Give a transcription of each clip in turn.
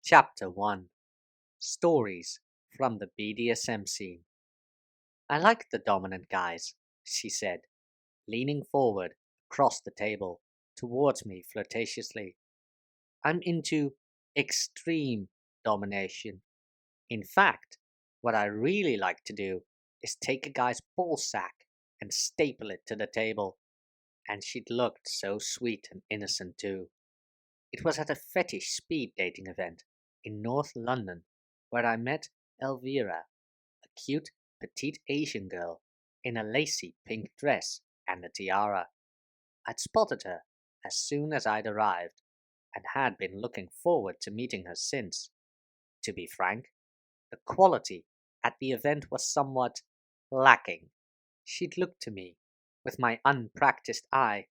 Chapter 1 Stories from the BDSM Scene. I like the dominant guys, she said, leaning forward across the table towards me flirtatiously. I'm into extreme domination. In fact, what I really like to do is take a guy's ball sack and staple it to the table. And she'd looked so sweet and innocent too. It was at a fetish speed dating event in North London where I met Elvira, a cute, petite Asian girl in a lacy pink dress and a tiara. I'd spotted her as soon as I'd arrived and had been looking forward to meeting her since. To be frank, the quality at the event was somewhat lacking. She'd looked to me, with my unpracticed eye,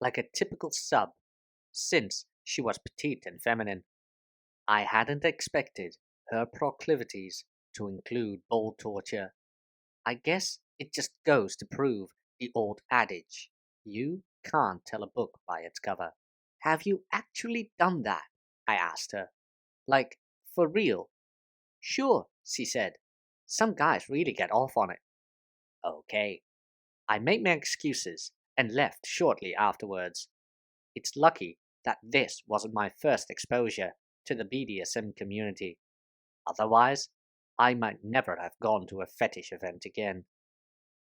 like a typical sub, since she was petite and feminine. I hadn't expected her proclivities to include ball torture. I guess it just goes to prove the old adage, you can't tell a book by its cover. Have you actually done that? I asked her. Like, for real? Sure, she said. Some guys really get off on it. Okay. I made my excuses and left shortly afterwards. It's lucky that this wasn't my first exposure to the BDSM community. Otherwise, I might never have gone to a fetish event again.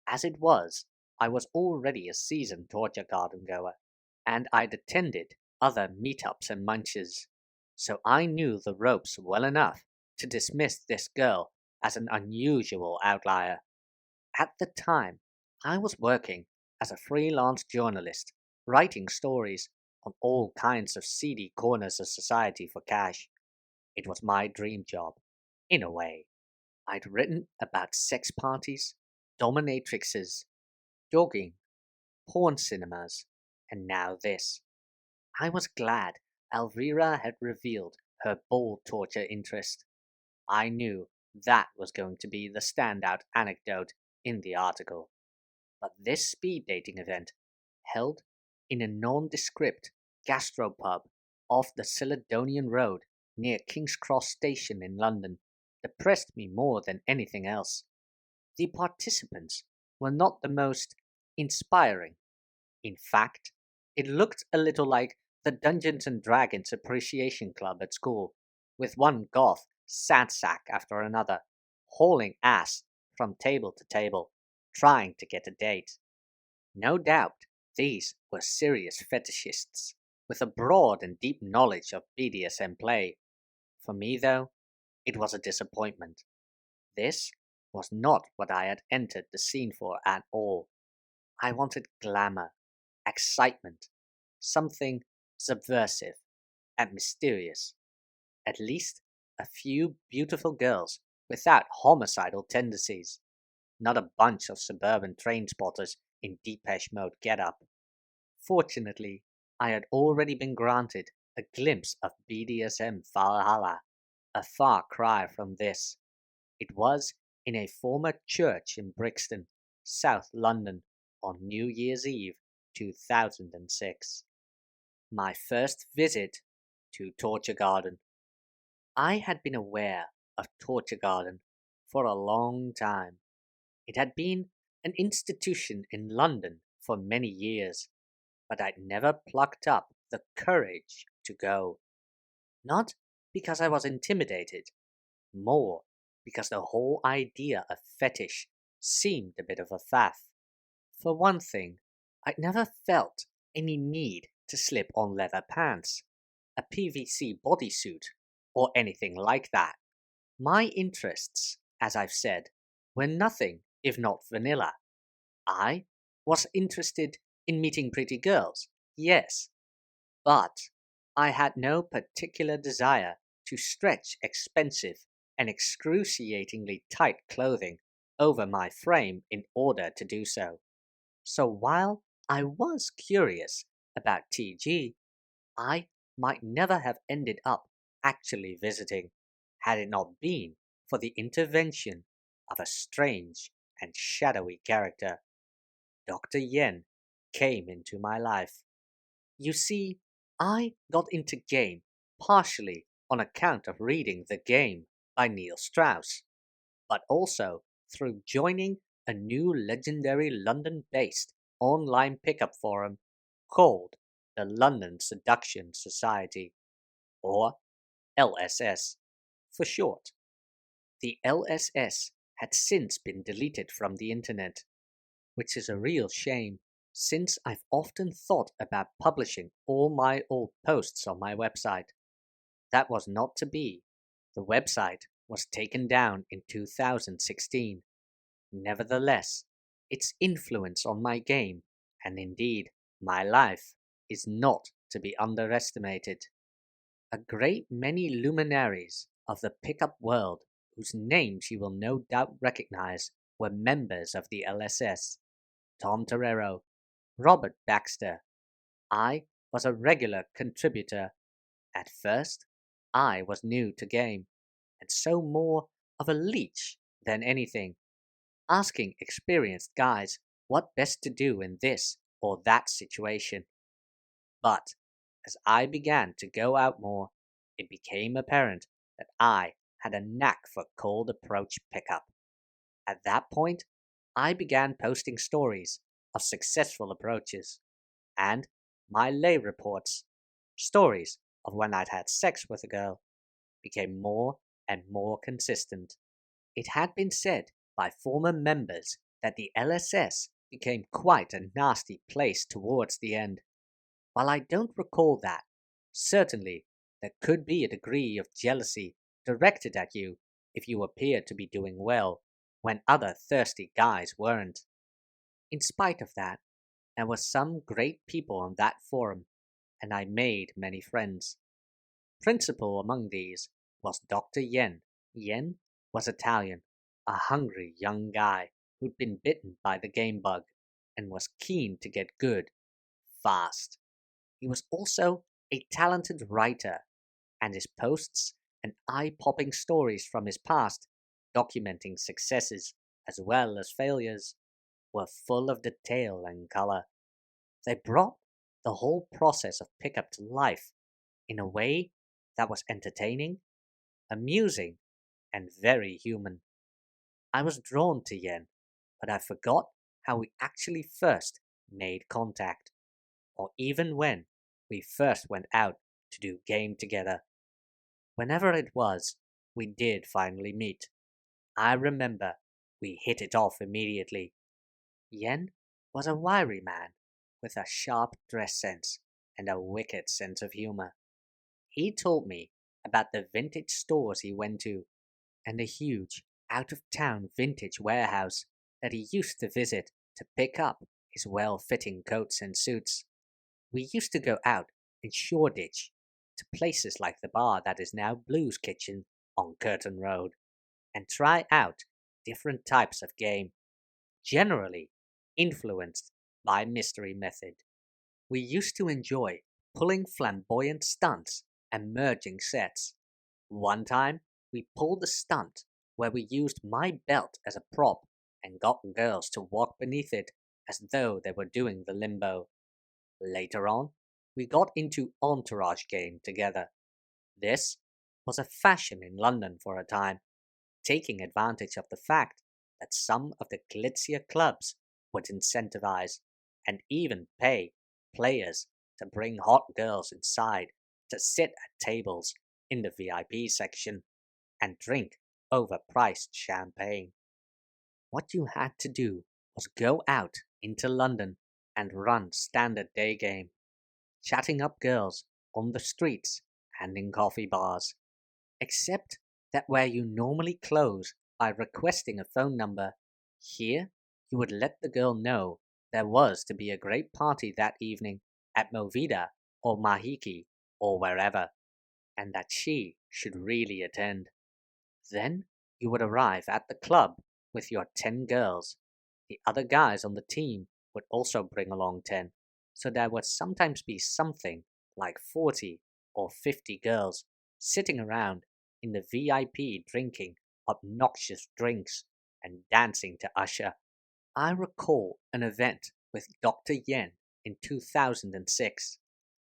As it was, I was already a seasoned torture garden goer, and I'd attended other meetups and munches, so I knew the ropes well enough to dismiss this girl as an unusual outlier. At the time, I was working as a freelance journalist, writing stories on all kinds of seedy corners of society for cash. It was my dream job, in a way. I'd written about sex parties, dominatrixes, jogging, porn cinemas, and now this. I was glad Elvira had revealed her ball torture interest. I knew that was going to be the standout anecdote in the article. But this speed dating event, held in a nondescript gastropub off the Caledonian Road near King's Cross Station in London, depressed me more than anything else. The participants were not the most inspiring. In fact, it looked a little like the Dungeons and Dragons Appreciation Club at school, with one goth sad sack after another, hauling ass from table to table, trying to get a date. No doubt these were serious fetishists, with a broad and deep knowledge of BDSM play. For me, though, it was a disappointment. This was not what I had entered the scene for at all. I wanted glamour, excitement, something subversive and mysterious. At least a few beautiful girls without homicidal tendencies. Not a bunch of suburban train spotters in Depeche Mode get-up. Fortunately, I had already been granted a glimpse of BDSM Valhalla, a far cry from this. It was in a former church in Brixton, South London, on New Year's Eve 2006. My first visit to Torture Garden. I had been aware of Torture Garden for a long time. It had been an institution in London for many years, but I'd never plucked up the courage to go. Not because I was intimidated, more because the whole idea of fetish seemed a bit of a faff. For one thing, I'd never felt any need to slip on leather pants, a PVC bodysuit, or anything like that. My interests, as I've said, were nothing if not vanilla. I was interested in meeting pretty girls, yes, but I had no particular desire to stretch expensive and excruciatingly tight clothing over my frame in order to do so. So while I was curious about TG, I might never have ended up actually visiting had it not been for the intervention of a strange and shadowy character. Dr. Yen came into my life. You see, I got into game partially on account of reading The Game by Neil Strauss, but also through joining a new legendary London-based online pickup forum called the London Seduction Society, or LSS for short. The LSS had since been deleted from the internet, which is a real shame since I've often thought about publishing all my old posts on my website. That was not to be. The website was taken down in 2016. Nevertheless, its influence on my game, and indeed my life, is not to be underestimated. A great many luminaries of the pickup world, whose names you will no doubt recognize, were members of the LSS. Tom Torero, Robert Baxter. I was a regular contributor. At first, I was new to game, and so more of a leech than anything, asking experienced guys what best to do in this or that situation. But as I began to go out more, it became apparent that I had a knack for cold approach pickup. At that point, I began posting stories of successful approaches, and my lay reports, stories of when I'd had sex with a girl, became more and more consistent. It had been said by former members that the LSS became quite a nasty place towards the end. While I don't recall that, certainly there could be a degree of jealousy directed at you if you appeared to be doing well when other thirsty guys weren't. In spite of that, there were some great people on that forum, and I made many friends. Principal among these was Dr. Yen. Yen was Italian, a hungry young guy who'd been bitten by the game bug and was keen to get good fast. He was also a talented writer, and his posts and eye-popping stories from his past, documenting successes as well as failures, were full of detail and color. They brought the whole process of pickup to life in a way that was entertaining, amusing, and very human. I was drawn to Yen, but I forgot how we actually first made contact, or even when we first went out to do game together. Whenever it was, we did finally meet. I remember we hit it off immediately. Yen was a wiry man with a sharp dress sense and a wicked sense of humor. He told me about the vintage stores he went to and a huge out-of-town vintage warehouse that he used to visit to pick up his well-fitting coats and suits. We used to go out in Shoreditch to places like the bar that is now Blue's Kitchen on Curtain Road and try out different types of game, generally influenced by mystery method. We used to enjoy pulling flamboyant stunts and merging sets. One time, we pulled a stunt where we used my belt as a prop and got girls to walk beneath it as though they were doing the limbo. Later on, we got into entourage game together. This was a fashion in London for a time, taking advantage of the fact that some of the glitzier clubs would incentivize and even pay players to bring hot girls inside to sit at tables in the VIP section and drink overpriced champagne. What you had to do was go out into London and run standard day game, chatting up girls on the streets and in coffee bars, except that where you normally close by requesting a phone number, here you would let the girl know there was to be a great party that evening at Movida or Mahiki or wherever, and that she should really attend. Then you would arrive at the club with your 10 girls. The other guys on the team would also bring along 10, so there would sometimes be something like 40 or 50 girls sitting around in the VIP drinking obnoxious drinks and dancing to Usher. I recall an event with Dr. Yen in 2006.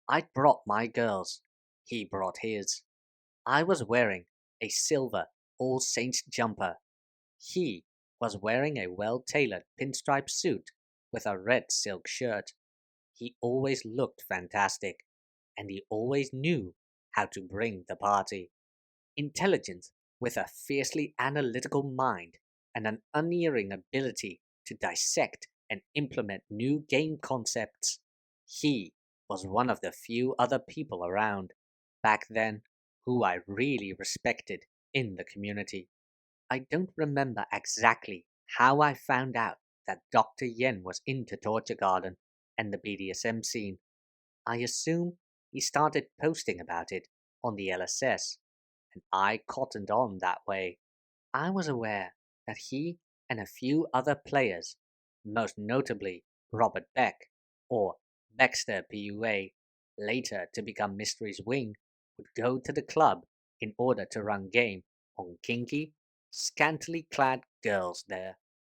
I brought my girls. He brought his. I was wearing a silver All Saints jumper. He was wearing a well-tailored pinstripe suit with a red silk shirt. He always looked fantastic, and he always knew how to bring the party. Intelligent, with a fiercely analytical mind and an unerring ability to dissect and implement new game concepts, he was one of the few other people around back then who I really respected in the community. I don't remember exactly how I found out that Dr. Yen was into Torture Garden and the BDSM scene. I assume he started posting about it on the LSS, and I cottoned on that way. I was aware that he and a few other players, most notably Robert Beck, or Baxter PUA, later to become Mystery's Wing, would go to the club in order to run game on kinky, scantily clad girls there.